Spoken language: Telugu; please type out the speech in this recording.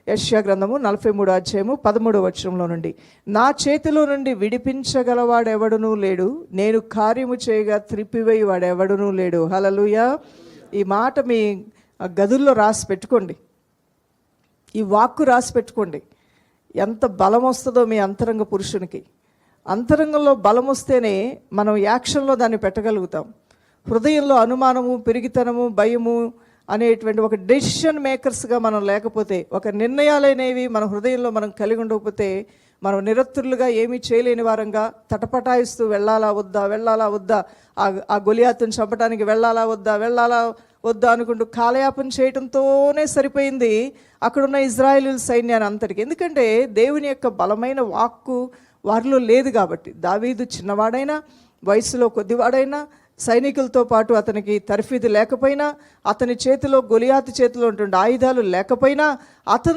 యెషయా గ్రంథము 43వ అధ్యాయము 13వ వచనంలో నుండి, నా చేతిలో నుండి విడిపించగలవాడెవడునూ లేడు, నేను కార్యము చేయగా త్రిప్పివేయి వాడెవడునూ లేడు. హల్లెలూయా. ఈ మాట మీ గదుల్లో రాసి పెట్టుకోండి, ఈ వాక్కు రాసి పెట్టుకోండి. ఎంత బలం వస్తుందో మీ అంతరంగ పురుషునికి. అంతరంగంలో బలం వస్తేనే మనం యాక్షన్లో దాన్ని పెట్టగలుగుతాం. హృదయంలో అనుమానము, పెరిగితనము, భయము అనేటువంటి ఒక డెసిషన్ మేకర్స్గా మనం లేకపోతే, ఒక నిర్ణయాలనేవి మన హృదయంలో మనం కలిగి ఉండకపోతే, మనం నిరత్తులుగా ఏమీ చేయలేని వారంగా తటపటాయిస్తూ వెళ్ళాలా వద్దా, ఆ గొలియాతుని చంపడానికి వెళ్ళాలా వద్దా అనుకుంటూ కాలయాపన చేయడంతోనే సరిపోయింది అక్కడున్న ఇజ్రాయేలు సైన్యాన్ని అంతటికి. ఎందుకంటే దేవుని యొక్క బలమైన వాక్కు వారిలో లేదు కాబట్టి. దావీదు చిన్నవాడైనా, వయసులో కొద్దివాడైనా, సైనికులతో పాటు అతనికి తర్ఫీదు లేకపోయినా, అతని చేతిలో గొలియాతు చేతిలో ఉంటుండే ఆయుధాలు లేకపోయినా, అతను